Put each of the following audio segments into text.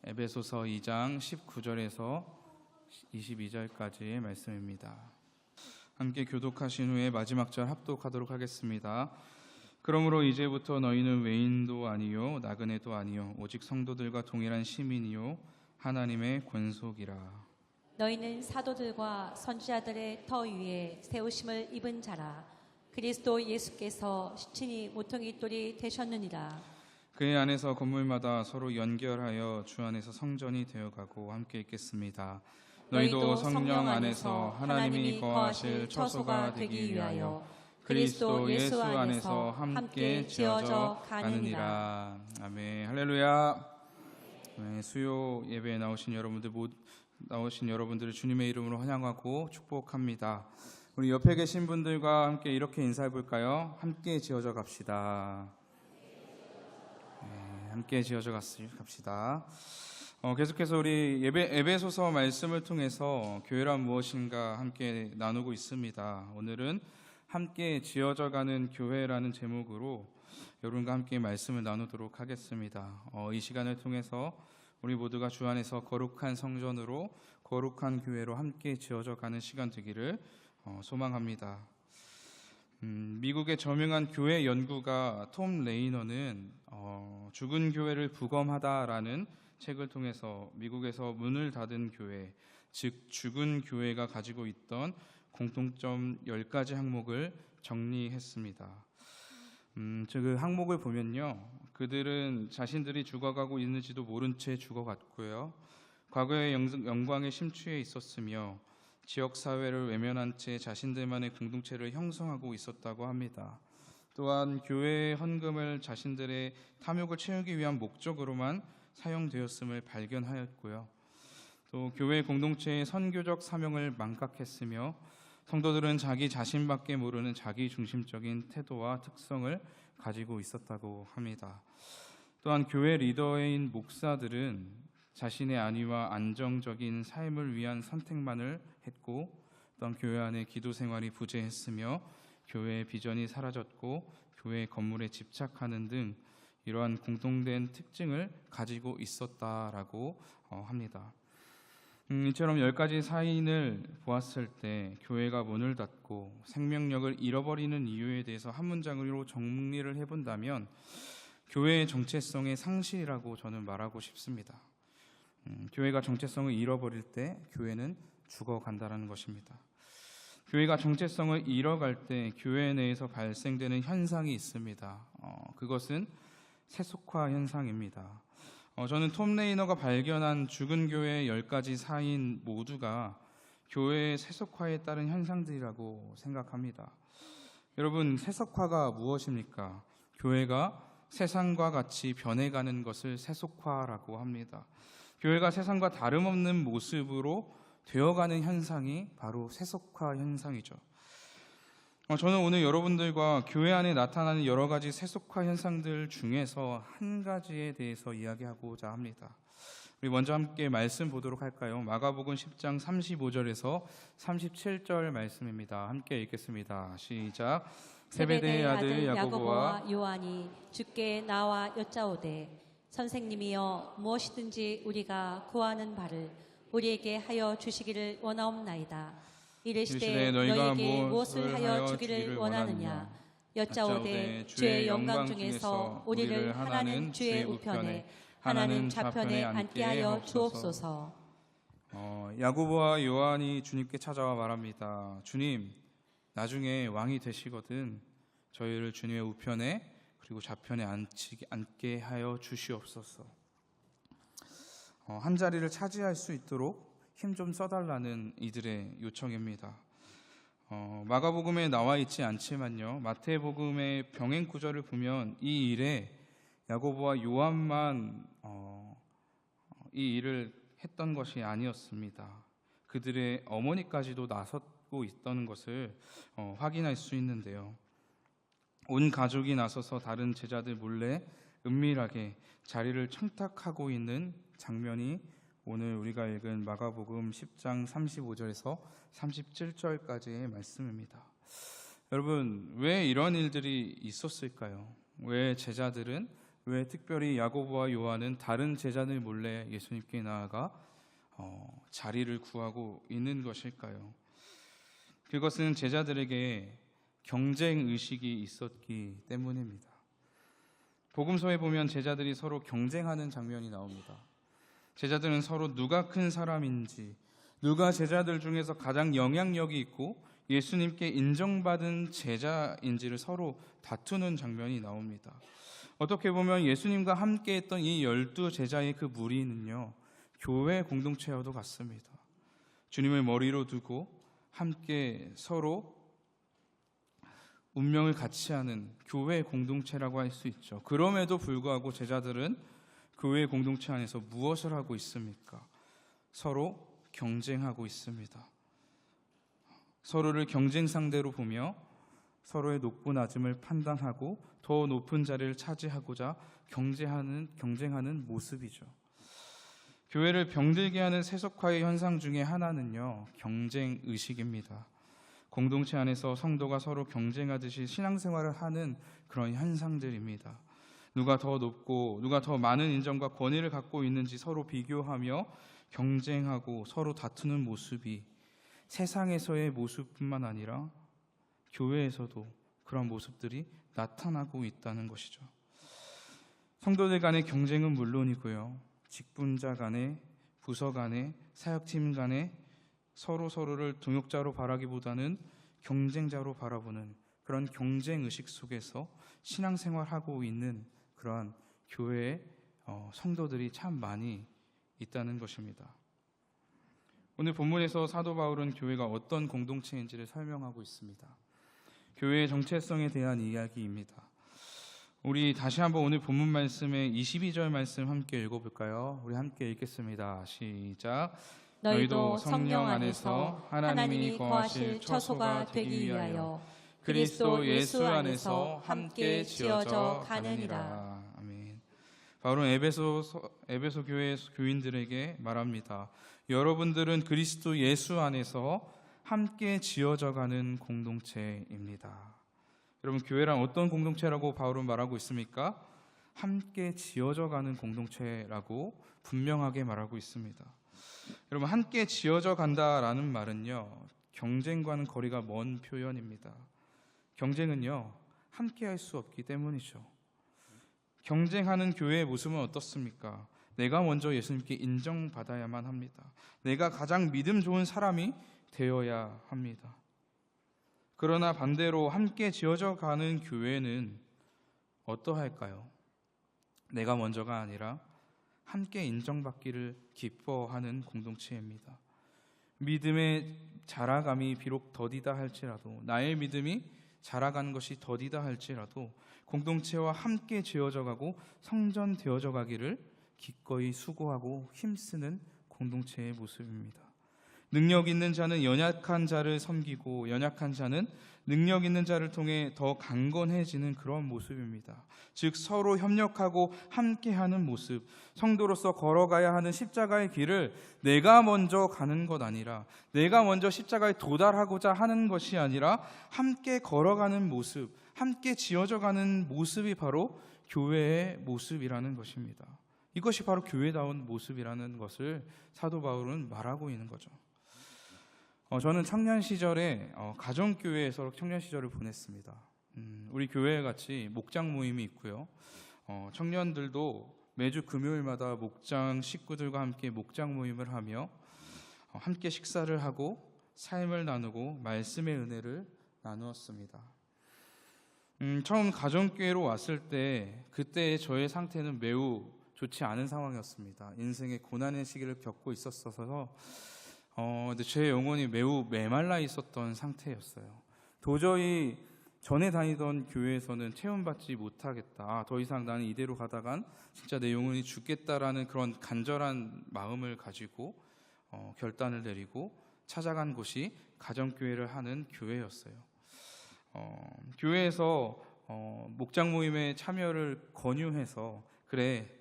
에베소서 2장 19절에서 22절까지의 말씀입니다. 함께 교독하신 후에 마지막 절 합독하도록 하겠습니다. 그러므로 이제부터 너희는 외인도 아니요 나그네도 아니요 오직 성도들과 동일한 시민이요 하나님의 권속이라. 너희는 사도들과 선지자들의 터 위에 세우심을 입은 자라. 그리스도 예수께서 친히 모퉁이 돌이 되셨느니라. 그의 안에서 건물마다 서로 연결하여 주 안에서 성전이 되어가고 함께 읽겠습니다. 너희도 성령 안에서 하나님이 거하실 처소가 되기 위하여 그리스도 예수 안에서 함께 지어져 가느니라. 아멘. 할렐루야. 네, 수요 예배에 나오신 여러분들을 주님의 이름으로 환영하고 축복합니다. 우리 옆에 계신 분들과 함께 이렇게 인사해 볼까요? 함께 지어져 갑시다. 함께 지어져 갑시다. 계속해서 우리 에베소서 말씀을 통해서 교회란 무엇인가 함께 나누고 있습니다. 오늘은 함께 지어져가는 교회라는 제목으로 여러분과 함께 말씀을 나누도록 하겠습니다. 이 시간을 통해서 우리 모두가 주 안에서 거룩한 성전으로 거룩한 교회로 함께 지어져가는 시간 되기를 소망합니다. 미국의 저명한 교회 연구가 톰 레이너는 죽은 교회를 부검하다라는 책을 통해서 미국에서 문을 닫은 교회, 즉 죽은 교회가 가지고 있던 공통점 10가지 항목을 정리했습니다. 그 항목을 보면요, 그들은 자신들이 죽어가고 있는지도 모른 채 죽어갔고요, 과거의 영광에 심취해 있었으며 지역사회를 외면한 채 자신들만의 공동체를 형성하고 있었다고 합니다. 또한 교회의 헌금을 자신들의 탐욕을 채우기 위한 목적으로만 사용되었음을 발견하였고요. 또 교회 공동체의 선교적 사명을 망각했으며 성도들은 자기 자신밖에 모르는 자기중심적인 태도와 특성을 가지고 있었다고 합니다. 또한 교회 리더인 목사들은 자신의 안위와 안정적인 삶을 위한 선택만을 했고, 또한 교회 안에 기도 생활이 부재했으며 교회의 비전이 사라졌고 교회 건물에 집착하는 등 이러한 공통된 특징을 가지고 있었다라고 합니다. 이처럼 10가지 사인을 보았을 때 교회가 문을 닫고 생명력을 잃어버리는 이유에 대해서 한 문장으로 정리를 해본다면 교회의 정체성의 상실이라고 저는 말하고 싶습니다. 교회가 정체성을 잃어버릴 때 교회는 죽어간다는 것입니다. 교회가 정체성을 잃어갈 때 교회 내에서 발생되는 현상이 있습니다. 그것은 세속화 현상입니다. 저는 톰 레이너가 발견한 죽은 교회의 10가지 사인 모두가 교회의 세속화에 따른 현상들이라고 생각합니다. 여러분, 세속화가 무엇입니까? 교회가 세상과 같이 변해가는 것을 세속화라고 합니다. 교회가 세상과 다름없는 모습으로 되어가는 현상이 바로 세속화 현상이죠. 저는 오늘 여러분들과 교회 안에 나타나는 여러 가지 세속화 현상들 중에서 한 가지에 대해서 이야기하고자 합니다. 우리 먼저 함께 말씀 보도록 할까요? 마가복음 10장 35절에서 37절 말씀입니다. 함께 읽겠습니다. 시작. 세베대의 아들 야고보와 요한이 주께 나와 여짜오되 선생님이여 무엇이든지 우리가 구하는 바를 우리에게 하여 주시기를 원하옵나이다. 이르시되 너희에게 무엇을 하여 주기를 원하느냐? 여짜오되 주의 영광 중에서 우리를 하나는 주의 우편에 하나는 좌편에 앉게 하여 주옵소서. 야고보와 요한이 주님께 찾아와 말합니다. 주님, 나중에 왕이 되시거든 저희를 주님의 우편에 그리고 좌편에 앉게 하여 주시옵소서. 한 자리를 차지할 수 있도록 힘 좀 써달라는 이들의 요청입니다. 마가복음에 나와 있지 않지만요, 마태복음의 병행 구절을 보면 이 일에 야고보와 요한만 이 일을 했던 것이 아니었습니다. 그들의 어머니까지도 나섰고 있던 것을 확인할 수 있는데요. 온 가족이 나서서 다른 제자들 몰래 은밀하게 자리를 청탁하고 있는 장면이 오늘 우리가 읽은 마가복음 10장 35절에서 37절까지의 말씀입니다. 여러분, 왜 이런 일들이 있었을까요? 왜 제자들은 왜 특별히 야고보와 요한은 다른 제자들 몰래 예수님께 나아가 자리를 구하고 있는 것일까요? 그것은 제자들에게 경쟁 의식이 있었기 때문입니다. 복음서에 보면 제자들이 서로 경쟁하는 장면이 나옵니다. 제자들은 서로 누가 큰 사람인지, 누가 제자들 중에서 가장 영향력이 있고 예수님께 인정받은 제자인지를 서로 다투는 장면이 나옵니다. 어떻게 보면 예수님과 함께 했던 이 12제자의 그 무리는요, 교회 공동체와도 같습니다. 주님을 머리로 두고 함께 서로 운명을 같이 하는 교회 공동체라고 할 수 있죠. 그럼에도 불구하고 제자들은 교회 공동체 안에서 무엇을 하고 있습니까? 서로 경쟁하고 있습니다. 서로를 경쟁 상대로 보며 서로의 높고 낮음을 판단하고 더 높은 자리를 차지하고자 경쟁하는 모습이죠. 교회를 병들게 하는 세속화의 현상 중에 하나는요, 경쟁 의식입니다. 공동체 안에서 성도가 서로 경쟁하듯이 신앙생활을 하는 그런 현상들입니다. 누가 더 높고 누가 더 많은 인정과 권위를 갖고 있는지 서로 비교하며 경쟁하고 서로 다투는 모습이 세상에서의 모습뿐만 아니라 교회에서도 그런 모습들이 나타나고 있다는 것이죠. 성도들 간의 경쟁은 물론이고요, 직분자 간에, 부서 간에, 사역팀 간에 서로를 동역자로 바라기보다는 경쟁자로 바라보는 그런 경쟁의식 속에서 신앙생활하고 있는 그러한 교회의 성도들이 참 많이 있다는 것입니다. 오늘 본문에서 사도 바울은 교회가 어떤 공동체인지를 설명하고 있습니다. 교회의 정체성에 대한 이야기입니다. 우리 다시 한번 오늘 본문 말씀의 22절 말씀 함께 읽어볼까요? 우리 함께 읽겠습니다. 시작. 너희도 성령 안에서 하나님이 거하실 처소가 되기 위하여 그리스도 예수 안에서 함께 지어져 가느니라. 아멘. 바울은 에베소 교회 교인들에게 말합니다. 여러분들은 그리스도 예수 안에서 함께 지어져 가는 공동체입니다. 여러분, 교회란 어떤 공동체라고 바울은 말하고 있습니까? 함께 지어져 가는 공동체라고 분명하게 말하고 있습니다. 여러분, 함께 지어져 간다라는 말은요, 경쟁과는 거리가 먼 표현입니다. 경쟁은요, 함께 할 수 없기 때문이죠. 경쟁하는 교회의 모습은 어떻습니까? 내가 먼저 예수님께 인정받아야만 합니다. 내가 가장 믿음 좋은 사람이 되어야 합니다. 그러나 반대로 함께 지어져 가는 교회는 어떠할까요? 내가 먼저가 아니라 함께 인정받기를 기뻐하는 공동체입니다. 믿음의 자라감이 비록 더디다 할지라도, 나의 믿음이 자라가는 것이 더디다 할지라도 공동체와 함께 지어져 가고 성전되어져 가기를 기꺼이 수고하고 힘쓰는 공동체의 모습입니다. 능력 있는 자는 연약한 자를 섬기고 연약한 자는 능력 있는 자를 통해 더 강건해지는 그런 모습입니다. 즉 서로 협력하고 함께하는 모습, 성도로서 걸어가야 하는 십자가의 길을 내가 먼저 가는 것 아니라, 내가 먼저 십자가에 도달하고자 하는 것이 아니라 함께 걸어가는 모습, 함께 지어져가는 모습이 바로 교회의 모습이라는 것입니다. 이것이 바로 교회다운 모습이라는 것을 사도 바울은 말하고 있는 거죠. 저는 청년 시절에 가정교회에서 청년 시절을 보냈습니다. 우리 교회 같이 목장 모임이 있고요. 청년들도 매주 금요일마다 목장 식구들과 함께 목장 모임을 하며 함께 식사를 하고 삶을 나누고 말씀의 은혜를 나누었습니다. 처음 가정교회로 왔을 때 그때의 저의 상태는 매우 좋지 않은 상황이었습니다. 인생의 고난의 시기를 겪고 있었어서 근데 제 영혼이 매우 메말라 있었던 상태였어요. 도저히 전에 다니던 교회에서는 체험받지 못하겠다. 더 이상 나는 이대로 가다간 진짜 내 영혼이 죽겠다라는 그런 간절한 마음을 가지고 결단을 내리고 찾아간 곳이 가정교회를 하는 교회였어요. 교회에서 목장 모임에 참여를 권유해서 그래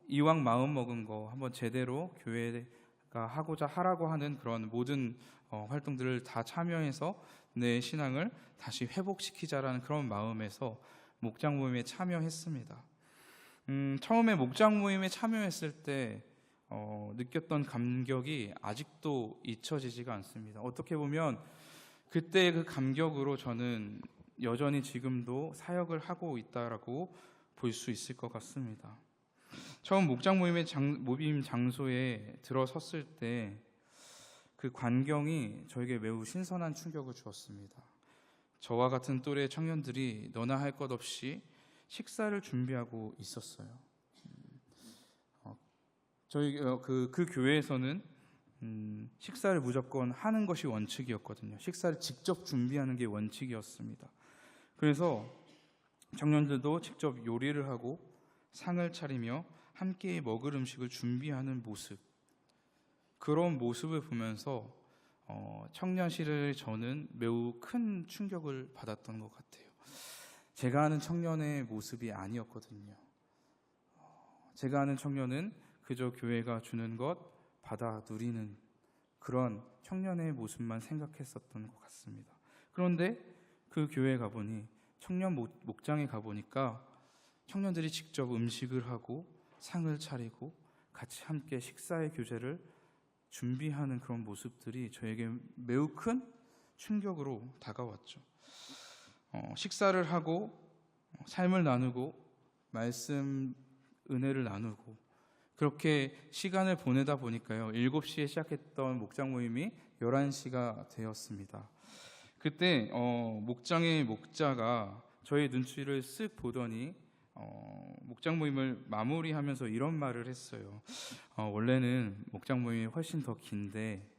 이왕 마음 먹은 거 한번 제대로 교회가 하라고 하는 그런 모든 활동들을 다 참여해서 내 신앙을 다시 회복시키자라는 그런 마음에서 목장 모임에 참여했습니다. 처음에 목장 모임에 참여했을 때 느꼈던 감격이 아직도 잊혀지지가 않습니다. 어떻게 보면 그때 그 감격으로 저는 여전히 지금도 사역을 하고 있다라고 볼 수 있을 것 같습니다. 처음 목장 모임 장소에 들어섰을 때 그 광경이 저에게 매우 신선한 충격을 주었습니다. 저와 같은 또래 청년들이 너나 할 것 없이 식사를 준비하고 있었어요. 저희 그 교회에서는 식사를 무조건 하는 것이 원칙이었거든요. 식사를 직접 준비하는 게 원칙이었습니다. 그래서 청년들도 직접 요리를 하고 상을 차리며 함께 먹을 음식을 준비하는 모습, 그런 모습을 보면서 청년실을 저는 매우 큰 충격을 받았던 것 같아요. 제가 아는 청년의 모습이 아니었거든요. 제가 아는 청년은 그저 교회가 주는 것 받아 누리는 그런 청년의 모습만 생각했었던 것 같습니다. 그런데 그 교회에 가보니, 청년 목장에 가보니까 청년들이 직접 음식을 하고 상을 차리고 같이 함께 식사의 교제를 준비하는 그런 모습들이 저에게 매우 큰 충격으로 다가왔죠. 식사를 하고 삶을 나누고 말씀 은혜를 나누고 그렇게 시간을 보내다 보니까요, 7시에 시작했던 목장 모임이 11시가 되었습니다. 그때 목장의 목자가 저희 눈치를 쓱 보더니 목장 모임을 마무리하면서 이런 말을 했어요. 원래는 목장 모임이 훨씬 더 긴데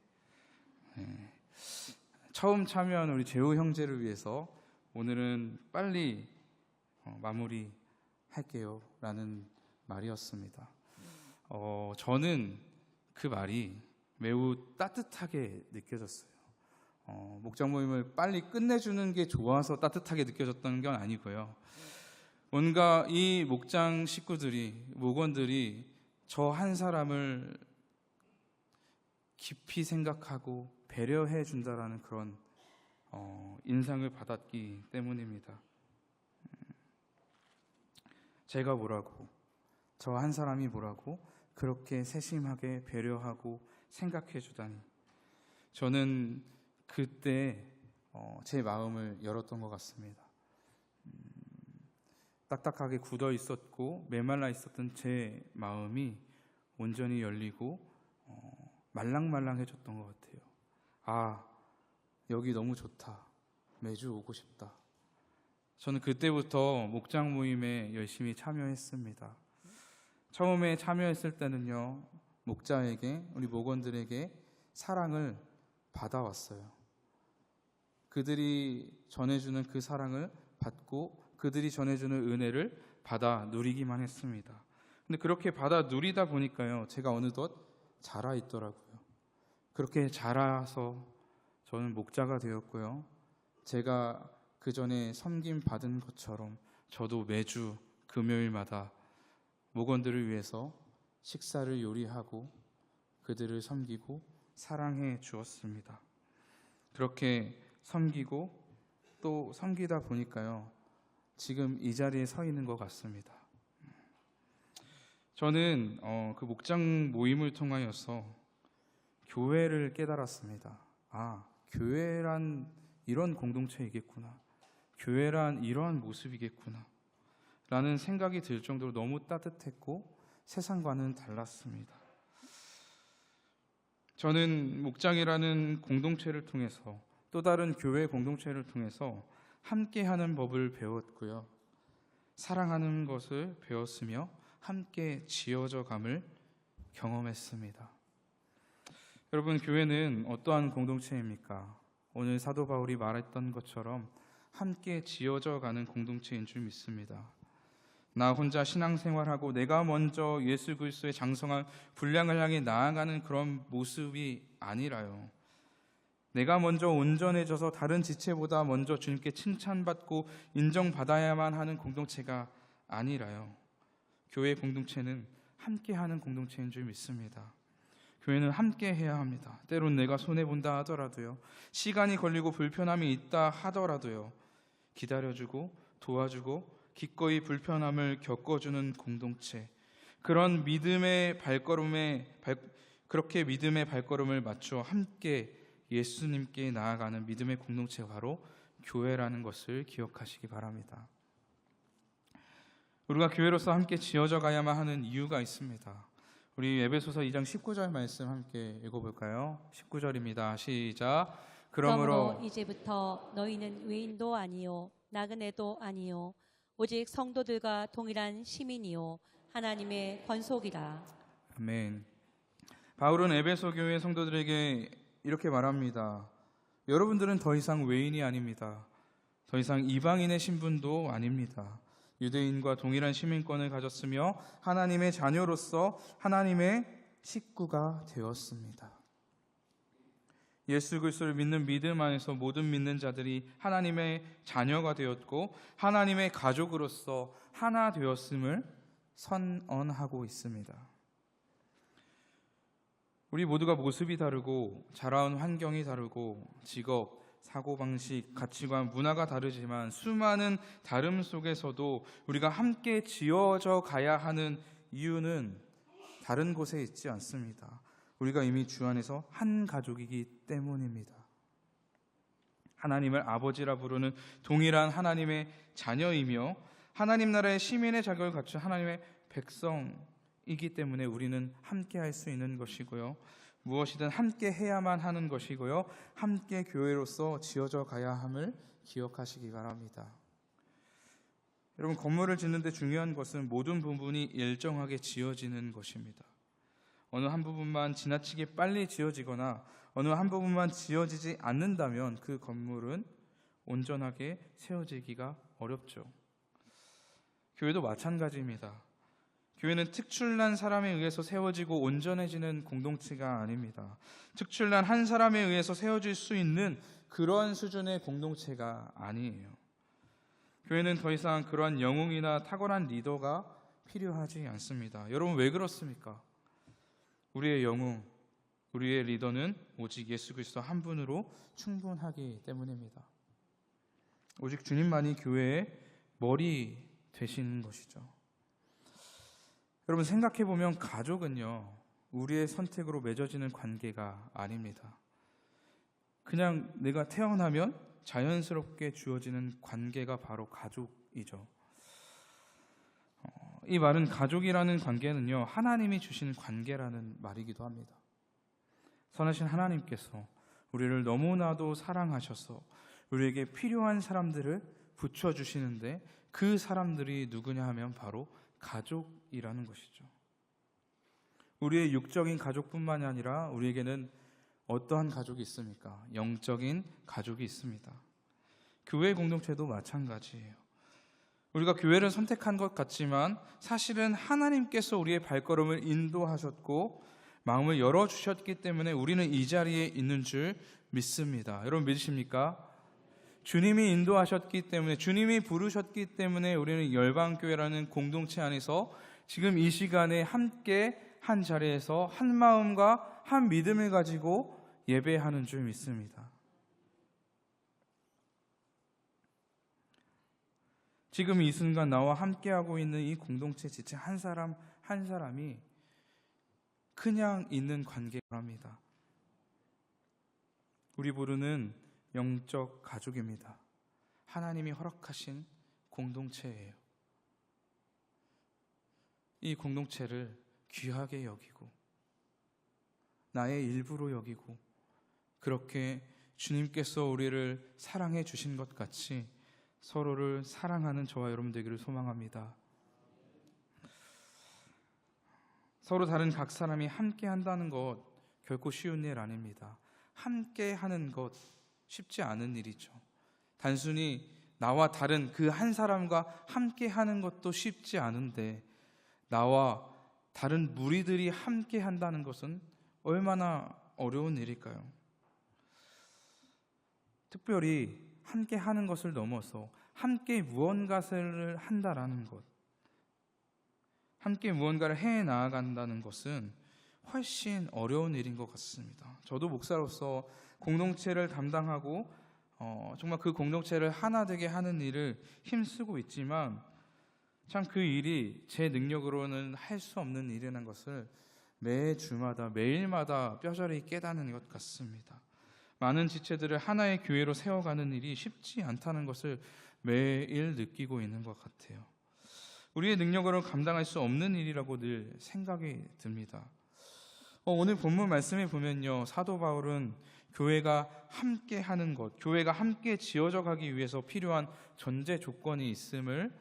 처음 참여한 우리 재우 형제를 위해서 오늘은 빨리 마무리할게요 라는 말이었습니다. 저는 그 말이 매우 따뜻하게 느껴졌어요. 목장 모임을 빨리 끝내주는 게 좋아서 따뜻하게 느껴졌던 건 아니고요. 뭔가 이 목장 식구들이, 목원들이 저 한 사람을 깊이 생각하고 배려해 준다라는 그런 인상을 받았기 때문입니다. 제가 뭐라고, 저 한 사람이 뭐라고 그렇게 세심하게 배려하고 생각해 주다니, 저는 그때 제 마음을 열었던 것 같습니다. 딱딱하게 굳어 있었고 메말라 있었던 제 마음이 온전히 열리고 말랑말랑해졌던 것 같아요. 아, 여기 너무 좋다. 매주 오고 싶다. 저는 그때부터 목장 모임에 열심히 참여했습니다. 처음에 참여했을 때는요, 목자에게, 우리 목원들에게 사랑을 받아왔어요. 그들이 전해주는 그 사랑을 받고 그들이 전해주는 은혜를 받아 누리기만 했습니다. 근데 그렇게 받아 누리다 보니까요, 제가 어느덧 자라 있더라고요. 그렇게 자라서 저는 목자가 되었고요. 제가 그 전에 섬김 받은 것처럼 저도 매주 금요일마다 목원들을 위해서 식사를 요리하고 그들을 섬기고 사랑해 주었습니다. 그렇게 섬기고 또 섬기다 보니까요, 지금 이 자리에 서 있는 것 같습니다. 저는 그 목장 모임을 통하여서 교회를 깨달았습니다. 아, 교회란 이런 공동체이겠구나. 교회란 이러한 모습이겠구나. 라는 생각이 들 정도로 너무 따뜻했고 세상과는 달랐습니다. 저는 목장이라는 공동체를 통해서, 또 다른 교회 공동체를 통해서 함께하는 법을 배웠고요. 사랑하는 것을 배웠으며 함께 지어져 감을 경험했습니다. 여러분, 교회는 어떠한 공동체입니까? 오늘 사도 바울이 말했던 것처럼 함께 지어져 가는 공동체인 줄 믿습니다. 나 혼자 신앙생활하고 내가 먼저 예수 그리스도의 장성한 분량을 향해 나아가는 그런 모습이 아니라요. 내가 먼저 온전해져서 다른 지체보다 먼저 주님께 칭찬받고 인정받아야만 하는 공동체가 아니라요. 교회 공동체는 함께하는 공동체인 줄 믿습니다. 교회는 함께 해야 합니다. 때론 내가 손해본다 하더라도요, 시간이 걸리고 불편함이 있다 하더라도요, 기다려주고 도와주고 기꺼이 불편함을 겪어주는 공동체, 그런 믿음의 그렇게 믿음의 발걸음을 맞춰 함께 예수님께 나아가는 믿음의 공동체가 바로 교회라는 것을 기억하시기 바랍니다. 우리가 교회로서 함께 지어져 가야만 하는 이유가 있습니다. 우리 에베소서 2장 19절 말씀 함께 읽어볼까요? 19절입니다. 시작. 그러므로 이제부터 너희는 외인도 아니요 나그네도 아니요 오직 성도들과 동일한 시민이요 하나님의 권속이라. 아멘. 바울은 에베소 교회 성도들에게 이렇게 말합니다. 여러분들은 더 이상 외인이 아닙니다. 더 이상 이방인의 신분도 아닙니다. 유대인과 동일한 시민권을 가졌으며 하나님의 자녀로서 하나님의 식구가 되었습니다. 예수 그리스도를 믿는 믿음 안에서 모든 믿는 자들이 하나님의 자녀가 되었고 하나님의 가족으로서 하나 되었음을 선언하고 있습니다. 우리 모두가 모습이 다르고 자라온 환경이 다르고 직업, 사고방식, 가치관, 문화가 다르지만 수많은 다름 속에서도 우리가 함께 지어져 가야 하는 이유는 다른 곳에 있지 않습니다. 우리가 이미 주 안에서 한 가족이기 때문입니다. 하나님을 아버지라 부르는 동일한 하나님의 자녀이며 하나님 나라의 시민의 자격을 갖춘 하나님의 백성이기 때문에 우리는 함께 할 수 있는 것이고요. 무엇이든 함께 해야만 하는 것이고요. 함께 교회로서 지어져 가야 함을 기억하시기 바랍니다. 여러분, 건물을 짓는데 중요한 것은 모든 부분이 일정하게 지어지는 것입니다. 어느 한 부분만 지나치게 빨리 지어지거나 어느 한 부분만 지어지지 않는다면 그 건물은 온전하게 세워지기가 어렵죠. 교회도 마찬가지입니다. 교회는 특출난 사람에 의해서 세워지고 온전해지는 공동체가 아닙니다. 특출난 한 사람에 의해서 세워질 수 있는 그런 수준의 공동체가 아니에요. 교회는 더 이상 그러한 영웅이나 탁월한 리더가 필요하지 않습니다. 여러분, 왜 그렇습니까? 우리의 영웅, 우리의 리더는 오직 예수 그리스도 한 분으로 충분하기 때문입니다. 오직 주님만이 교회의 머리 되시는 것이죠. 여러분, 생각해보면 가족은요, 우리의 선택으로 맺어지는 관계가 아닙니다. 그냥 내가 태어나면 자연스럽게 주어지는 관계가 바로 가족이죠. 이 말은 가족이라는 관계는요, 하나님이 주신 관계라는 말이기도 합니다. 선하신 하나님께서 우리를 너무나도 사랑하셔서 우리에게 필요한 사람들을 붙여주시는데 그 사람들이 누구냐 하면 바로 가족이라는 것이죠. 우리의 육적인 가족뿐만이 아니라 우리에게는 어떠한 가족이 있습니까? 영적인 가족이 있습니다. 교회 공동체도 마찬가지예요. 우리가 교회를 선택한 것 같지만 사실은 하나님께서 우리의 발걸음을 인도하셨고 마음을 열어주셨기 때문에 우리는 이 자리에 있는 줄 믿습니다. 여러분, 믿으십니까? 주님이 인도하셨기 때문에, 주님이 부르셨기 때문에 우리는 열방교회라는 공동체 안에서 지금 이 시간에 함께 한 자리에서 한 마음과 한 믿음을 가지고 예배하는 줄 믿습니다. 지금 이 순간 나와 함께하고 있는 이 공동체 지체 한 사람 한 사람이 그냥 있는 관계랍니다. 우리 부르는 영적 가족입니다. 하나님이 허락하신 공동체예요. 이 공동체를 귀하게 여기고 나의 일부로 여기고 그렇게 주님께서 우리를 사랑해 주신 것 같이 서로를 사랑하는 저와 여러분 되기를 소망합니다. 서로 다른 각 사람이 함께 한다는 것 결코 쉬운 일 아닙니다. 함께 하는 것 쉽지 않은 일이죠. 단순히 나와 다른 그 한 사람과 함께 하는 것도 쉽지 않은데 나와 다른 무리들이 함께 한다는 것은 얼마나 어려운 일일까요? 특별히 함께 하는 것을 넘어서 함께 무언가를 한다라는 것, 함께 무언가를 해 나아간다는 것은 훨씬 어려운 일인 것 같습니다. 저도 목사로서 공동체를 담당하고 정말 그 공동체를 하나 되게 하는 일을 힘쓰고 있지만 참 그 일이 제 능력으로는 할 수 없는 일이라는 것을 매주마다 매일마다 뼈저리 깨닫는 것 같습니다. 많은 지체들을 하나의 교회로 세워가는 일이 쉽지 않다는 것을 매일 느끼고 있는 것 같아요. 우리의 능력으로 감당할 수 없는 일이라고 늘 생각이 듭니다. 오늘 본문 말씀에 보면요, 사도 바울은 교회가 함께 하는 것, 교회가 함께 지어져 가기 위해서 필요한 전제 조건이 있음을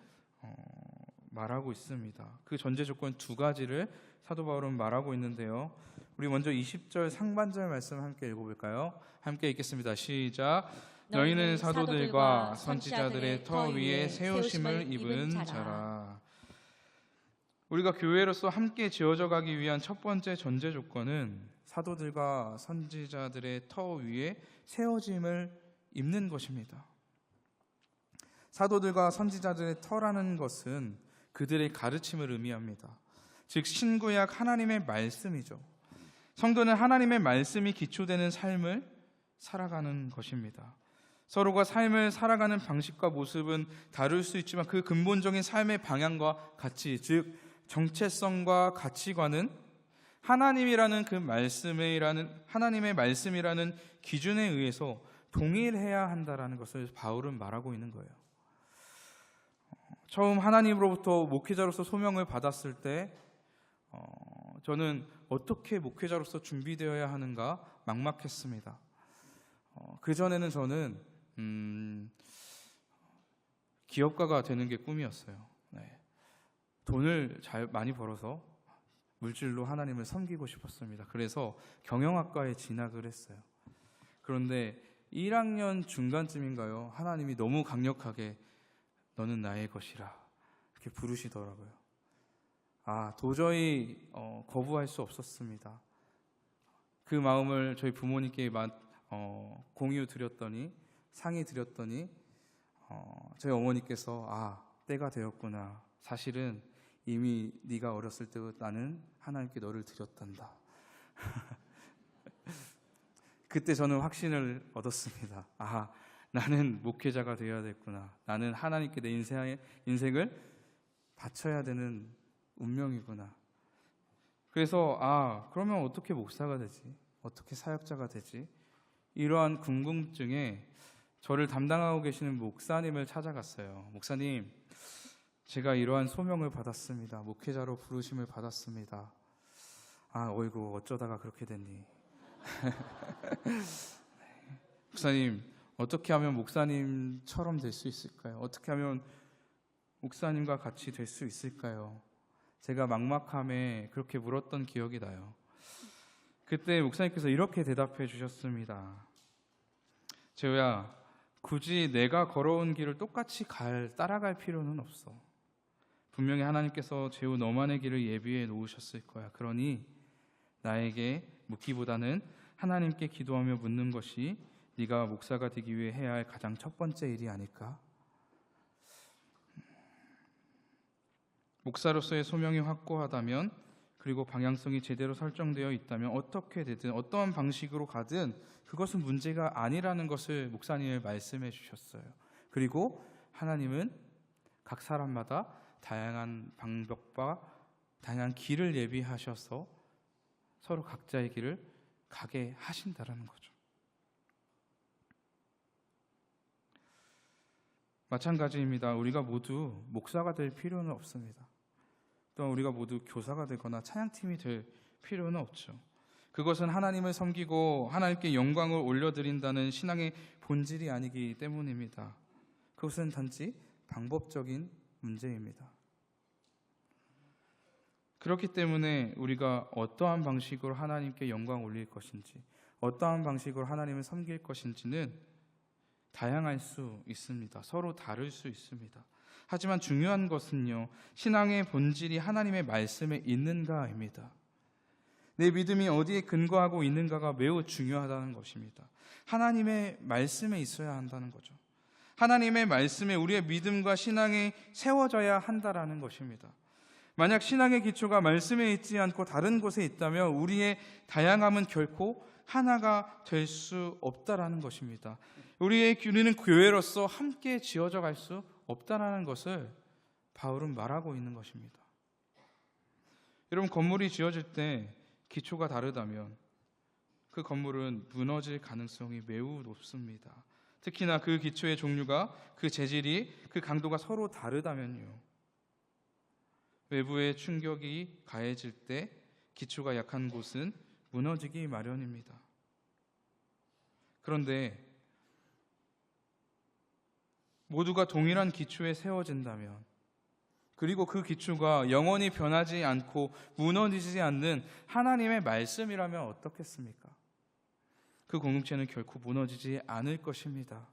말하고 있습니다. 그 전제 조건 두 가지를 사도 바울은 말하고 있는데요. 우리 먼저 20절 상반절 말씀 함께 읽어볼까요? 함께 읽겠습니다. 시작. 너희는 사도들과 선지자들의 터 위에 세우심을 입은 자라. 우리가 교회로서 함께 지어져 가기 위한 첫 번째 전제 조건은 사도들과 선지자들의 터 위에 세워짐을 입는 것입니다. 사도들과 선지자들의 터라는 것은 그들의 가르침을 의미합니다. 즉 신구약 하나님의 말씀이죠. 성도는 하나님의 말씀이 기초되는 삶을 살아가는 것입니다. 서로가 삶을 살아가는 방식과 모습은 다를 수 있지만 그 근본적인 삶의 방향과 가치, 즉 정체성과 가치관은 하나님이라는 그 하나님의 말씀이라는 기준에 의해서 동일해야 한다라는 것을 바울은 말하고 있는 거예요. 처음 하나님으로부터 목회자로서 소명을 받았을 때 저는 어떻게 목회자로서 준비되어야 하는가 막막했습니다. 그전에는 저는 기업가가 되는 게 꿈이었어요. 네. 돈을 많이 벌어서 물질로 하나님을 섬기고 싶었습니다. 그래서 경영학과에 진학을 했어요. 그런데 1학년 중간쯤인가요? 하나님이 너무 강력하게 너는 나의 것이라 이렇게 부르시더라고요. 도저히 거부할 수 없었습니다. 그 마음을 저희 부모님께 공유 드렸더니 상의 드렸더니 저희 어머니께서 때가 되었구나. 사실은 이미 네가 어렸을 때부터 나는 하나님께 너를 드렸단다. 그때 저는 확신을 얻었습니다. 나는 목회자가 되어야 됐구나. 나는 하나님께 내 인생을 바쳐야 되는 운명이구나. 그래서 그러면 어떻게 목사가 되지? 어떻게 사역자가 되지? 이러한 궁금증에 저를 담당하고 계시는 목사님을 찾아갔어요. 목사님, 제가 이러한 소명을 받았습니다. 목회자로 부르심을 받았습니다. 어이구 어쩌다가 그렇게 됐니? 목사님, 어떻게 하면 목사님처럼 될 수 있을까요? 어떻게 하면 목사님과 같이 될 수 있을까요? 제가 막막함에 그렇게 물었던 기억이 나요. 그때 목사님께서 이렇게 대답해 주셨습니다. 재호야, 굳이 내가 걸어온 길을 똑같이 따라갈 필요는 없어. 분명히 하나님께서 재호 너만의 길을 예비해 놓으셨을 거야. 그러니 나에게 묻기보다는 하나님께 기도하며 묻는 것이 네가 목사가 되기 위해 해야 할 가장 첫 번째 일이 아닐까? 목사로서의 소명이 확고하다면, 그리고 방향성이 제대로 설정되어 있다면 어떻게 되든 어떠한 방식으로 가든 그것은 문제가 아니라는 것을 목사님이 말씀해 주셨어요. 그리고 하나님은 각 사람마다 다양한 방법과 다양한 길을 예비하셔서 서로 각자의 길을 가게 하신다라는 거죠. 마찬가지입니다. 우리가 모두 목사가 될 필요는 없습니다. 또한 우리가 모두 교사가 되거나 찬양팀이 될 필요는 없죠. 그것은 하나님을 섬기고 하나님께 영광을 올려드린다는 신앙의 본질이 아니기 때문입니다. 그것은 단지 방법적인 문제입니다. 그렇기 때문에 우리가 어떠한 방식으로 하나님께 영광 올릴 것인지, 어떠한 방식으로 하나님을 섬길 것인지는 다양할 수 있습니다. 서로 다를 수 있습니다. 하지만 중요한 것은요, 신앙의 본질이 하나님의 말씀에 있는가입니다. 내 믿음이 어디에 근거하고 있는가가 매우 중요하다는 것입니다. 하나님의 말씀에 있어야 한다는 거죠. 하나님의 말씀에 우리의 믿음과 신앙이 세워져야 한다라는 것입니다. 만약 신앙의 기초가 말씀에 있지 않고 다른 곳에 있다면 우리의 다양함은 결코 하나가 될 수 없다라는 것입니다. 우리는 교회로서 함께 지어져 갈 수 없다라는 것을 바울은 말하고 있는 것입니다. 여러분, 건물이 지어질 때 기초가 다르다면 그 건물은 무너질 가능성이 매우 높습니다. 특히나 그 기초의 종류가, 그 재질이, 그 강도가 서로 다르다면요. 외부의 충격이 가해질 때 기초가 약한 곳은 무너지기 마련입니다. 그런데 모두가 동일한 기초에 세워진다면, 그리고 그 기초가 영원히 변하지 않고 무너지지 않는 하나님의 말씀이라면 어떻겠습니까? 그 공동체는 결코 무너지지 않을 것입니다.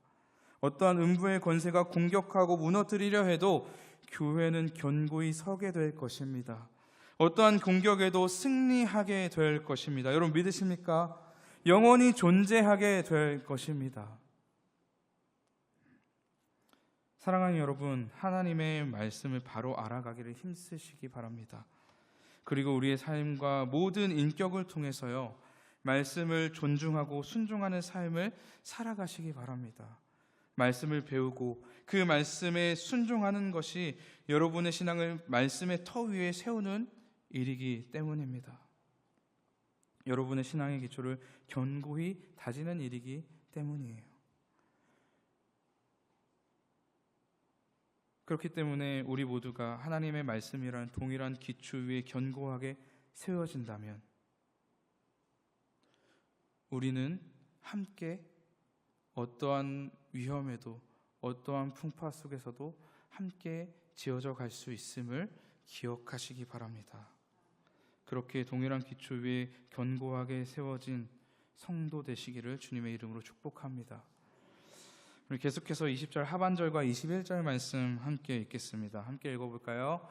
어떠한 음부의 권세가 공격하고 무너뜨리려 해도 교회는 견고히 서게 될 것입니다. 어떠한 공격에도 승리하게 될 것입니다. 여러분 믿으십니까? 영원히 존재하게 될 것입니다. 사랑하는 여러분, 하나님의 말씀을 바로 알아가기를 힘쓰시기 바랍니다. 그리고 우리의 삶과 모든 인격을 통해서요, 말씀을 존중하고 순종하는 삶을 살아가시기 바랍니다. 말씀을 배우고 그 말씀에 순종하는 것이 여러분의 신앙을 말씀의 터 위에 세우는 일이기 때문입니다. 여러분의 신앙의 기초를 견고히 다지는 일이기 때문이에요. 그렇기 때문에 우리 모두가 하나님의 말씀이라는 동일한 기초 위에 견고하게 세워진다면 우리는 함께 어떠한 위험에도 어떠한 풍파 속에서도 함께 지어져 갈 수 있음을 기억하시기 바랍니다. 그렇게 동일한 기초 위에 견고하게 세워진 성도 되시기를 주님의 이름으로 축복합니다. 우리 계속해서 20절 하반절과 21절 말씀 함께 읽겠습니다. 함께 읽어볼까요?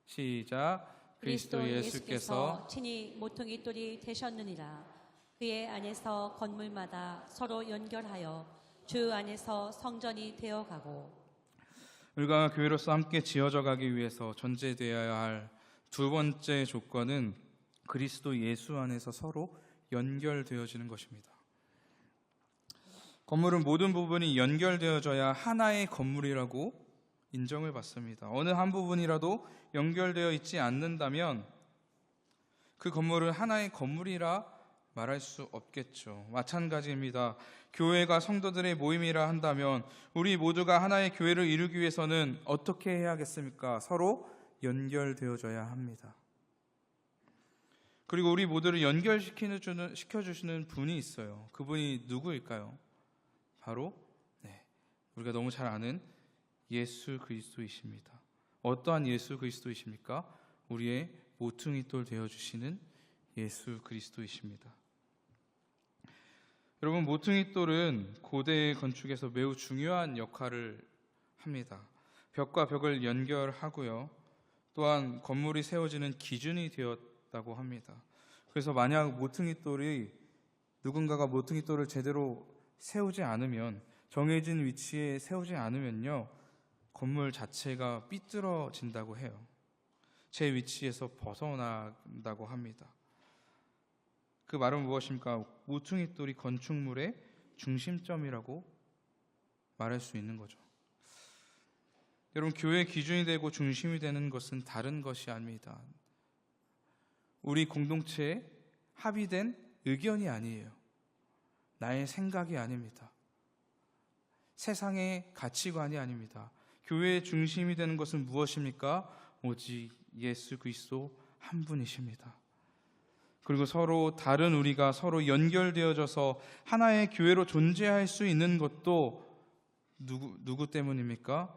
시작. 그리스도 예수께서 친히 모퉁이 돌이 되셨느니라. 그의 안에서 건물마다 서로 연결하여 주 안에서 성전이 되어가고. 우리가 교회로서 함께 지어져 가기 위해서 전제되어야 할 두 번째 조건은 그리스도 예수 안에서 서로 연결되어지는 것입니다. 건물은 모든 부분이 연결되어져야 하나의 건물이라고 인정을 받습니다. 어느 한 부분이라도 연결되어 있지 않는다면 그 건물은 하나의 건물이라 말할 수 없겠죠. 마찬가지입니다. 교회가 성도들의 모임이라 한다면 우리 모두가 하나의 교회를 이루기 위해서는 어떻게 해야겠습니까? 서로 연결되어져야 합니다. 그리고 우리 모두를 연결시켜주시는 분이 있어요. 그분이 누구일까요? 바로 우리가 너무 잘 아는 예수 그리스도이십니다. 어떠한 예수 그리스도이십니까? 우리의 모퉁이돌 되어주시는 예수 그리스도이십니다. 여러분, 모퉁이돌은 고대 건축에서 매우 중요한 역할을 합니다. 벽과 벽을 연결하고요, 또한 건물이 세워지는 기준이 되었다고 합니다. 그래서 만약 누군가가 모퉁이돌을 제대로 세우지 않으면, 정해진 위치에 세우지 않으면요, 건물 자체가 삐뚤어진다고 해요. 제 위치에서 벗어난다고 합니다. 그 말은 무엇입니까? 모퉁이돌이 건축물의 중심점이라고 말할 수 있는 거죠. 여러분, 교회의 기준이 되고 중심이 되는 것은 다른 것이 아닙니다. 우리 공동체에 합의된 의견이 아니에요. 나의 생각이 아닙니다. 세상의 가치관이 아닙니다. 교회의 중심이 되는 것은 무엇입니까? 오직 예수 그리스도 한 분이십니다. 그리고 서로 다른 우리가 서로 연결되어져서 하나의 교회로 존재할 수 있는 것도 누구 때문입니까?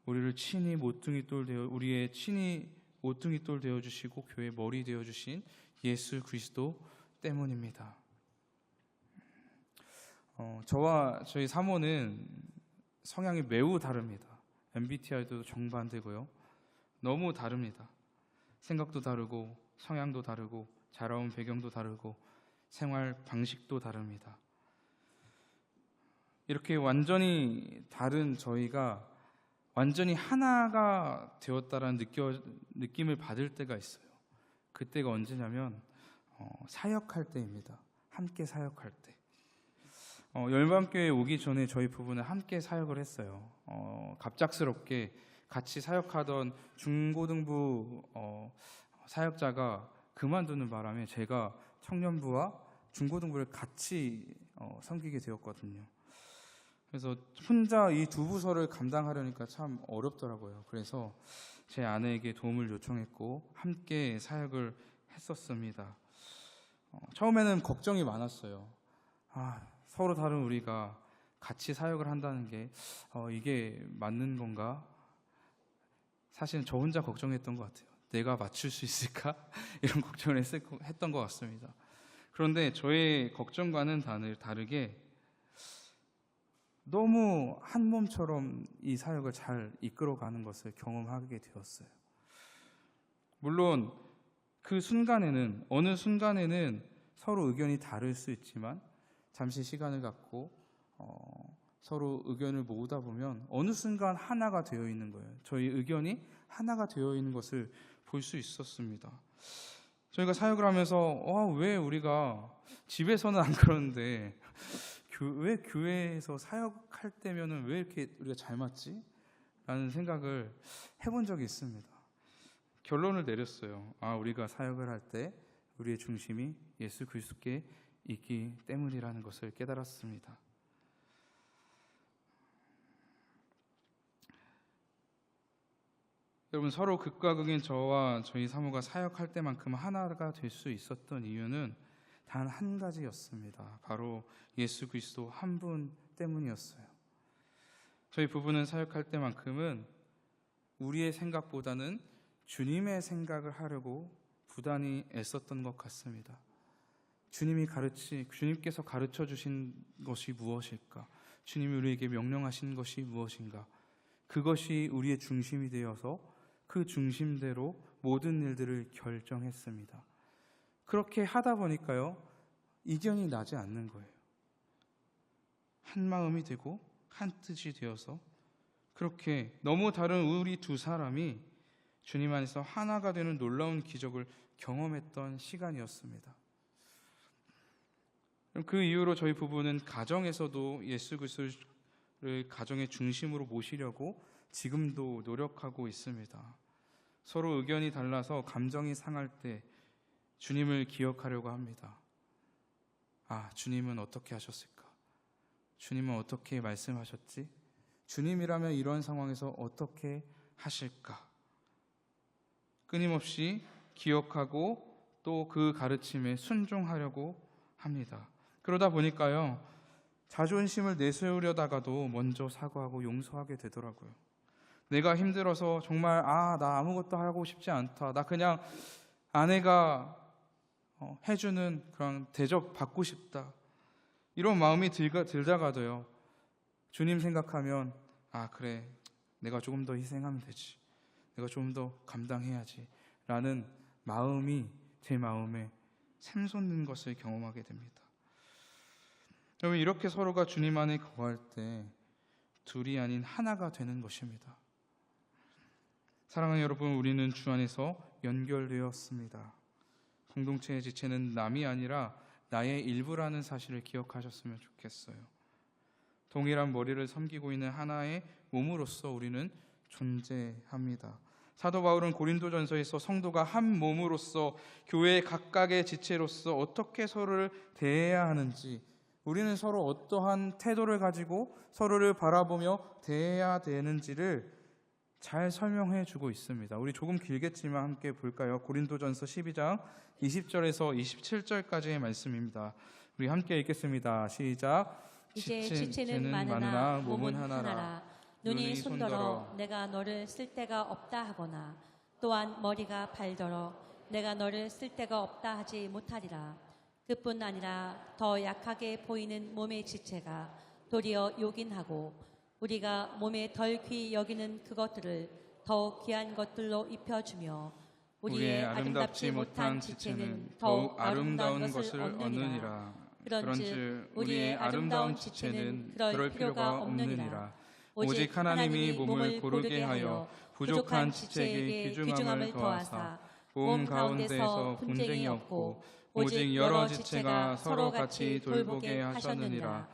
우리의 친히 모퉁이돌 되어 주시고 교회의 머리 되어 주신 예수 그리스도 때문입니다. 저와 저희 사모는 성향이 매우 다릅니다. MBTI도 정반대고요. 너무 다릅니다. 생각도 다르고 성향도 다르고 자라온 배경도 다르고 생활 방식도 다릅니다. 이렇게 완전히 다른 저희가 완전히 하나가 되었다라는 느낌을 받을 때가 있어요. 그때가 언제냐면 사역할 때입니다. 함께 사역할 때. 열방교회에 오기 전에 저희 부부는 함께 사역을 했어요. 갑작스럽게 같이 사역하던 중고등부 사역자가 그만두는 바람에 제가 청년부와 중고등부를 같이 섬기게 되었거든요. 그래서 혼자 이 두 부서를 감당하려니까 참 어렵더라고요. 그래서 제 아내에게 도움을 요청했고 함께 사역을 했었습니다. 처음에는 걱정이 많았어요. 서로 다른 우리가 같이 사역을 한다는 게 이게 맞는 건가? 사실은 저 혼자 걱정했던 것 같아요. 내가 맞출 수 있을까? 이런 걱정을 했던 것 같습니다. 그런데 저의 걱정과는 다르게 너무 한 몸처럼 이 사역을 잘 이끌어가는 것을 경험하게 되었어요. 물론 그 순간에는, 어느 순간에는 서로 의견이 다를 수 있지만 잠시 시간을 갖고 서로 의견을 모으다 보면 어느 순간 하나가 되어 있는 거예요. 저희 의견이 하나가 되어 있는 것을 볼 수 있었습니다. 저희가 사역을 하면서 왜 우리가 집에서는 안 그러는데 왜 교회에서 사역할 때면은 왜 이렇게 우리가 잘 맞지? 라는 생각을 해본 적이 있습니다. 결론을 내렸어요. 우리가 사역을 할 때 우리의 중심이 예수 그리스도께 있기 때문이라는 것을 깨달았습니다. 여러분, 서로 극과 극인 저와 저희 사모가 사역할 때만큼 하나가 될 수 있었던 이유는 단 한 가지였습니다. 바로 예수 그리스도 한 분 때문이었어요. 저희 부부는 사역할 때만큼은 우리의 생각보다는 주님의 생각을 하려고 부단히 애썼던 것 같습니다. 주님께서 가르쳐 주신 것이 무엇일까? 주님이 우리에게 명령하신 것이 무엇인가? 그것이 우리의 중심이 되어서 그 중심대로 모든 일들을 결정했습니다. 그렇게 하다 보니까요, 이견이 나지 않는 거예요. 한 마음이 되고 한 뜻이 되어서 그렇게 너무 다른 우리 두 사람이 주님 안에서 하나가 되는 놀라운 기적을 경험했던 시간이었습니다. 그 이후로 저희 부부는 가정에서도 예수 그리스도를 가정의 중심으로 모시려고 지금도 노력하고 있습니다. 서로 의견이 달라서 감정이 상할 때 주님을 기억하려고 합니다. 주님은 어떻게 하셨을까? 주님은 어떻게 말씀하셨지? 주님이라면 이런 상황에서 어떻게 하실까? 끊임없이 기억하고 또 그 가르침에 순종하려고 합니다. 그러다 보니까요, 자존심을 내세우려다가도 먼저 사과하고 용서하게 되더라고요. 내가 힘들어서 정말 나 아무것도 하고 싶지 않다. 나 그냥 아내가 해주는 그런 대접 받고 싶다. 이런 마음이 들다가도요, 주님 생각하면 그래, 내가 조금 더 희생하면 되지. 내가 좀 더 감당해야지. 라는 마음이 제 마음에 샘솟는 것을 경험하게 됩니다. 여러분, 이렇게 서로가 주님 안에 거할 때 둘이 아닌 하나가 되는 것입니다. 사랑하는 여러분, 우리는 주 안에서 연결되었습니다. 공동체의 지체는 남이 아니라 나의 일부라는 사실을 기억하셨으면 좋겠어요. 동일한 머리를 섬기고 있는 하나의 몸으로서 우리는 존재합니다. 사도 바울은 고린도전서에서 성도가 한 몸으로서 교회 각각의 지체로서 어떻게 서로를 대해야 하는지, 우리는 서로 어떠한 태도를 가지고 서로를 바라보며 대해야 되는지를 잘 설명해 주고 있습니다. 우리 조금 길겠지만 함께 볼까요? 고린도전서 12장 20절에서 27절까지의 말씀입니다. 우리 함께 읽겠습니다. 시작. 이제 지체는 많으나 몸은 하나라. 눈이 손더러 내가 너를 쓸 데가 없다 하거나 또한 머리가 발더러 내가 너를 쓸 데가 없다 하지 못하리라. 그뿐 아니라 더 약하게 보이는 몸의 지체가 도리어 요긴하고 우리가 몸에 덜 귀히 여기는 그것들을 더욱 귀한 것들로 입혀주며 우리의 아름답지 못한 지체는 더욱 아름다운 것을 얻느니라. 그런즉 우리의 아름다운 지체는 그럴 필요가 없느니라. 오직 하나님이 몸을 고르게 하여 부족한 지체에게 귀중함을 더하사 몸 가운데서 분쟁이 없고 오직 여러 지체가 서로 같이 돌보게 하셨느니라.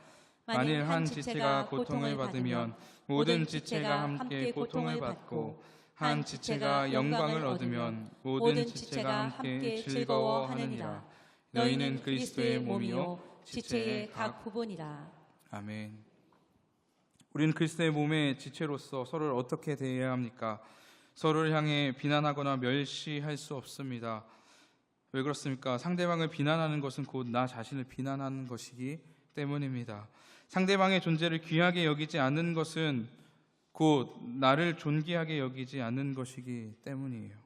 만일 한 지체가 고통을 받으면 모든 지체가 함께 고통을 받고 한 지체가 영광을 얻으면 모든 지체가 함께 즐거워하느니라. 너희는 그리스도의 몸이요 지체의 각 부분이라. 아멘. 우리는 그리스도의 몸의 지체로서 서로를 어떻게 대해야 합니까? 서로를 향해 비난하거나 멸시할 수 없습니다. 왜 그렇습니까? 상대방을 비난하는 것은 곧 나 자신을 비난하는 것이기 때문입니다. 상대방의 존재를 귀하게 여기지 않는 것은 곧 나를 존귀하게 여기지 않는 것이기 때문이에요.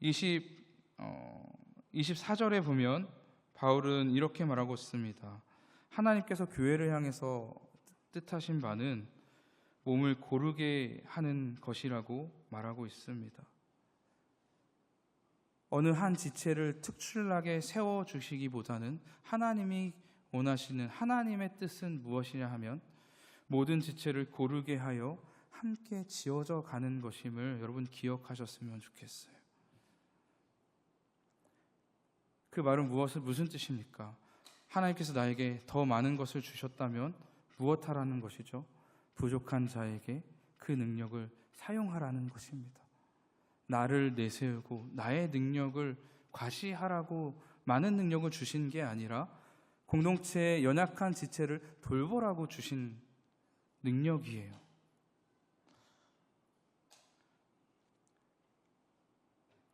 24절에 보면 바울은 이렇게 말하고 있습니다. 하나님께서 교회를 향해서 뜻하신 바는 몸을 고르게 하는 것이라고 말하고 있습니다. 어느 한 지체를 특출나게 세워주시기보다는 하나님이 원하시는 하나님의 뜻은 무엇이냐 하면 모든 지체를 고르게 하여 함께 지어져 가는 것임을 여러분 기억하셨으면 좋겠어요. 그 말은 무슨 뜻입니까? 하나님께서 나에게 더 많은 것을 주셨다면 무엇하라는 것이죠? 부족한 자에게 그 능력을 사용하라는 것입니다. 나를 내세우고 나의 능력을 과시하라고 많은 능력을 주신 게 아니라 공동체의 연약한 지체를 돌보라고 주신 능력이에요.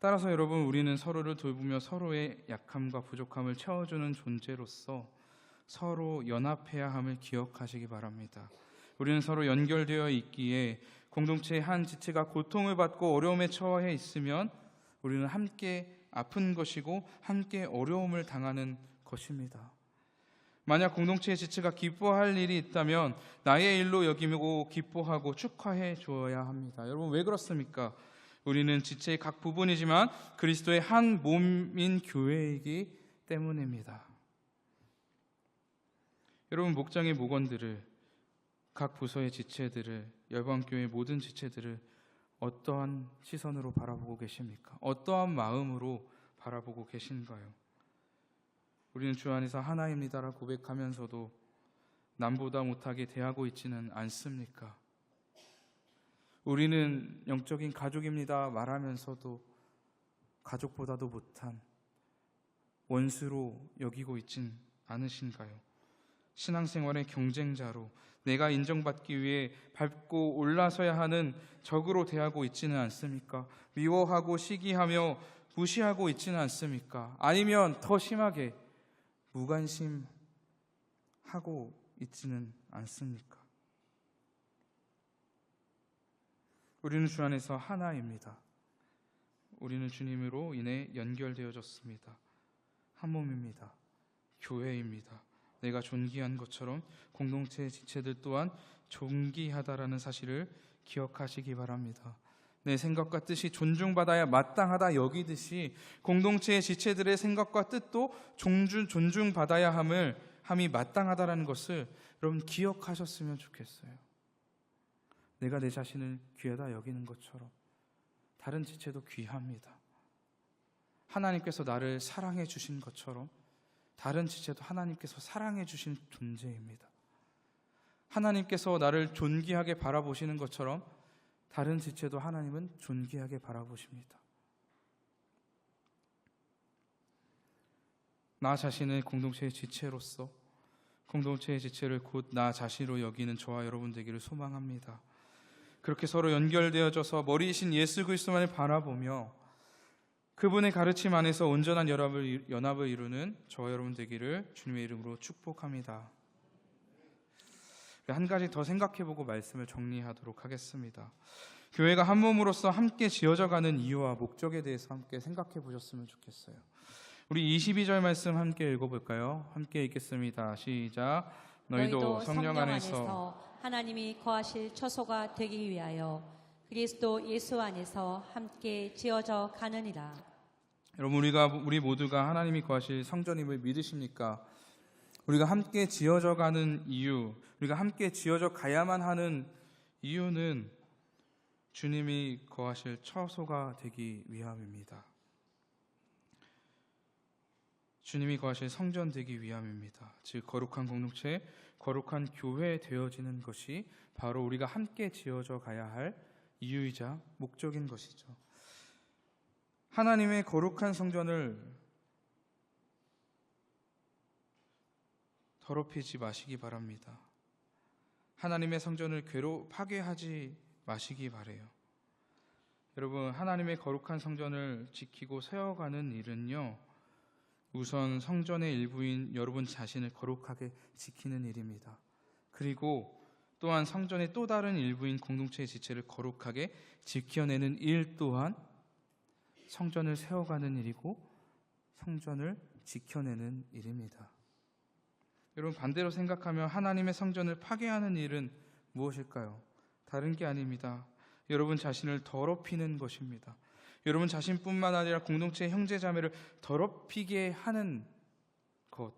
따라서 여러분, 우리는 서로를 돌보며 서로의 약함과 부족함을 채워주는 존재로서 서로 연합해야 함을 기억하시기 바랍니다. 우리는 서로 연결되어 있기에 공동체의 한 지체가 고통을 받고 어려움에 처해 있으면 우리는 함께 아픈 것이고 함께 어려움을 당하는 것입니다. 만약 공동체의 지체가 기뻐할 일이 있다면 나의 일로 여기고 기뻐하고 축하해 주어야 합니다. 여러분, 왜 그렇습니까? 우리는 지체의 각 부분이지만 그리스도의 한 몸인 교회이기 때문입니다. 여러분, 목장의 목원들을, 각 부서의 지체들을, 열방교회의 모든 지체들을 어떠한 시선으로 바라보고 계십니까? 어떠한 마음으로 바라보고 계신가요? 우리는 주 안에서 하나입니다라고 고백하면서도 남보다 못하게 대하고 있지는 않습니까? 우리는 영적인 가족입니다 말하면서도 가족보다도 못한 원수로 여기고 있진 않으신가요? 신앙생활의 경쟁자로 내가 인정받기 위해 밟고 올라서야 하는 적으로 대하고 있지는 않습니까? 미워하고 시기하며 무시하고 있지는 않습니까? 아니면 더 심하게 무관심하고 있지는 않습니까? 우리는 주 안에서 하나입니다. 우리는 주님으로 인해 연결되어졌습니다. 한 몸입니다. 교회입니다. 내가 존귀한 것처럼 공동체의 지체들 또한 존귀하다라는 사실을 기억하시기 바랍니다. 내 생각과 뜻이 존중받아야 마땅하다 여기듯이 공동체의 지체들의 생각과 뜻도 존중받아야 함이 마땅하다라는 것을 여러분 기억하셨으면 좋겠어요. 내가 내 자신을 귀하다 여기는 것처럼 다른 지체도 귀합니다. 하나님께서 나를 사랑해 주신 것처럼 다른 지체도 하나님께서 사랑해 주신 존재입니다. 하나님께서 나를 존귀하게 바라보시는 것처럼 다른 지체도 하나님은 존귀하게 바라보십니다. 나 자신을 공동체의 지체로서 공동체의 지체를 곧 나 자신으로 여기는 저와 여러분 되기를 소망합니다. 그렇게 서로 연결되어져서 머리이신 예수 그리스도만을 바라보며 그분의 가르침 안에서 온전한 연합을 이루는 저와 여러분 되기를 주님의 이름으로 축복합니다. 한 가지 더 생각해보고 말씀을 정리하도록 하겠습니다. 교회가 한 몸으로서 함께 지어져가는 이유와 목적에 대해서 함께 생각해 보셨으면 좋겠어요. 우리 22절 말씀 함께 읽어볼까요? 함께 읽겠습니다. 시작. 너희도 성령 안에서 하나님이 거하실 처소가 되기 위하여 그리스도 예수 안에서 함께 지어져 가느니라. 여러분, 우리 모두가 하나님이 거하실 성전임을 믿으십니까? 우리가 함께 지어져 가는 이유, 우리가 함께 지어져 가야만 하는 이유는 주님이 거하실 처소가 되기 위함입니다. 주님이 거하실 성전 되기 위함입니다. 즉 거룩한 공동체, 거룩한 교회 되어지는 것이 바로 우리가 함께 지어져 가야 할 이유이자 목적인 것이죠. 하나님의 거룩한 성전을 더럽히지 마시기 바랍니다. 하나님의 성전을 파괴하지 마시기 바래요. 여러분, 하나님의 거룩한 성전을 지키고 세워가는 일은요, 우선 성전의 일부인 여러분 자신을 거룩하게 지키는 일입니다. 그리고 또한 성전의 또 다른 일부인 공동체의 지체를 거룩하게 지켜내는 일 또한 성전을 세워가는 일이고 성전을 지켜내는 일입니다. 여러분, 반대로 생각하면 하나님의 성전을 파괴하는 일은 무엇일까요? 다른 게 아닙니다. 여러분 자신을 더럽히는 것입니다. 여러분 자신뿐만 아니라 공동체의 형제자매를 더럽히게 하는 것,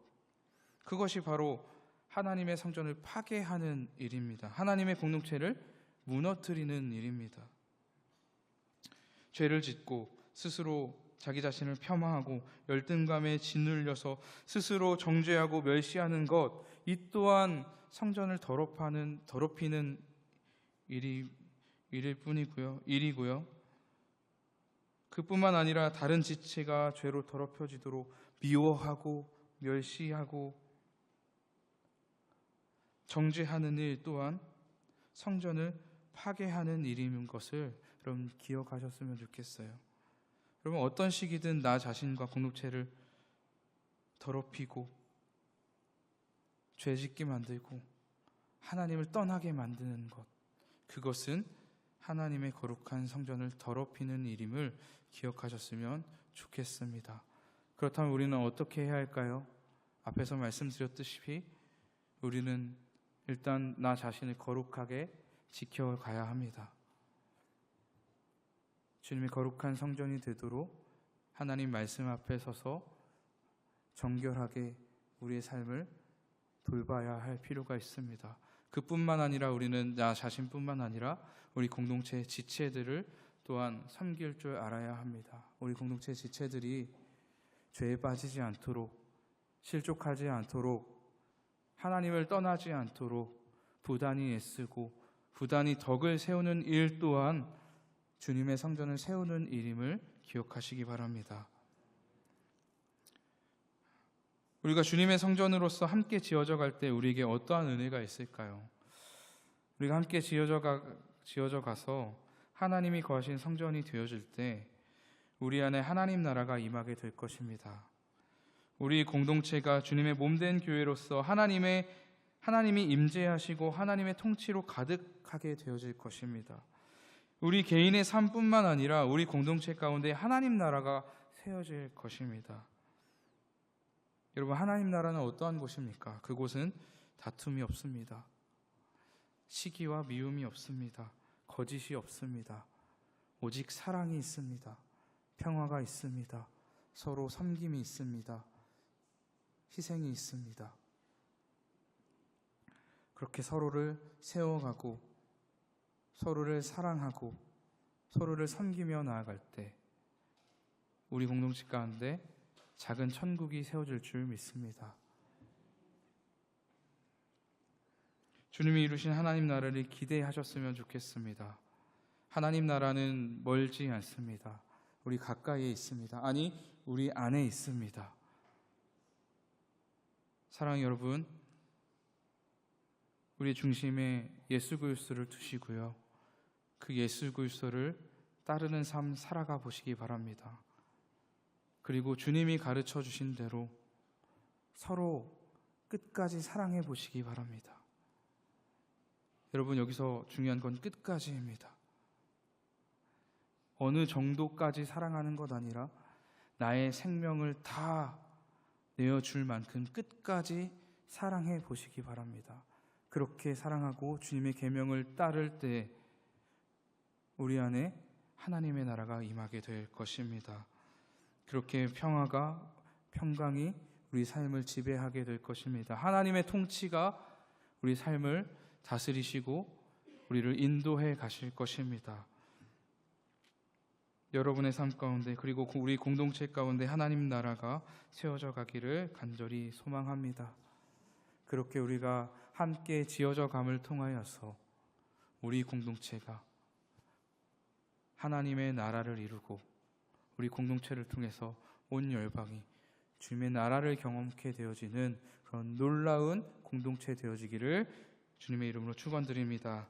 그것이 바로 하나님의 성전을 파괴하는 일입니다. 하나님의 공동체를 무너뜨리는 일입니다. 죄를 짓고 스스로 자기 자신을 폄하하고 열등감에 짓눌려서 스스로 정죄하고 멸시하는 것, 이 또한 성전을 더럽히는 일이고요. 그뿐만 아니라 다른 지체가 죄로 더럽혀지도록 미워하고 멸시하고 정죄하는 일 또한 성전을 파괴하는 일인 것을 여러분 기억하셨으면 좋겠어요. 여러분, 어떤 시기든 나 자신과 공동체를 더럽히고 죄짓게 만들고 하나님을 떠나게 만드는 것, 그것은 하나님의 거룩한 성전을 더럽히는 일임을 기억하셨으면 좋겠습니다. 그렇다면 우리는 어떻게 해야 할까요? 앞에서 말씀드렸듯이 우리는 일단 나 자신을 거룩하게 지켜가야 합니다. 주님의 거룩한 성전이 되도록 하나님 말씀 앞에 서서 정결하게 우리의 삶을 돌봐야 할 필요가 있습니다. 그뿐만 아니라 우리는 나 자신뿐만 아니라 우리 공동체의 지체들을 또한 섬길 줄 알아야 합니다. 우리 공동체 지체들이 죄에 빠지지 않도록, 실족하지 않도록, 하나님을 떠나지 않도록 부단히 애쓰고 부단히 덕을 세우는 일 또한 주님의 성전을 세우는 일임을 기억하시기 바랍니다. 우리가 주님의 성전으로서 함께 지어져 갈 때 우리에게 어떠한 은혜가 있을까요? 우리가 함께 지어져 가서 하나님이 거하신 성전이 되어질 때 우리 안에 하나님 나라가 임하게 될 것입니다. 우리 공동체가 주님의 몸된 교회로서 하나님이 임재하시고 하나님의 통치로 가득하게 되어질 것입니다. 우리 개인의 삶뿐만 아니라 우리 공동체 가운데 하나님 나라가 세워질 것입니다. 여러분, 하나님 나라는 어떠한 곳입니까? 그곳은 다툼이 없습니다. 시기와 미움이 없습니다. 거짓이 없습니다. 오직 사랑이 있습니다. 평화가 있습니다. 서로 섬김이 있습니다. 희생이 있습니다. 그렇게 서로를 세워가고 서로를 사랑하고 서로를 섬기며 나아갈 때 우리 공동체 가운데 작은 천국이 세워질 줄 믿습니다. 주님이 이루신 하나님 나라를 기대하셨으면 좋겠습니다. 하나님 나라는 멀지 않습니다. 우리 가까이에 있습니다. 아니, 우리 안에 있습니다. 사랑하는 여러분, 우리 중심에 예수 그리스도를 두시고요, 그 예수 그리스도를 따르는 삶 살아가 보시기 바랍니다. 그리고 주님이 가르쳐 주신 대로 서로 끝까지 사랑해 보시기 바랍니다. 여러분, 여기서 중요한 건 끝까지입니다. 어느 정도까지 사랑하는 것 아니라 나의 생명을 다 내어줄 만큼 끝까지 사랑해 보시기 바랍니다. 그렇게 사랑하고 주님의 계명을 따를 때 우리 안에 하나님의 나라가 임하게 될 것입니다. 그렇게 평강이 우리 삶을 지배하게 될 것입니다. 하나님의 통치가 우리 삶을 다스리시고 우리를 인도해 가실 것입니다. 여러분의 삶 가운데 그리고 우리 공동체 가운데 하나님 나라가 세워져 가기를 간절히 소망합니다. 그렇게 우리가 함께 지어져 감을 통하여서 우리 공동체가 하나님의 나라를 이루고 우리 공동체를 통해서 온 열방이 주님의 나라를 경험케 되어지는 그런 놀라운 공동체 되어지기를 주님의 이름으로 축원드립니다.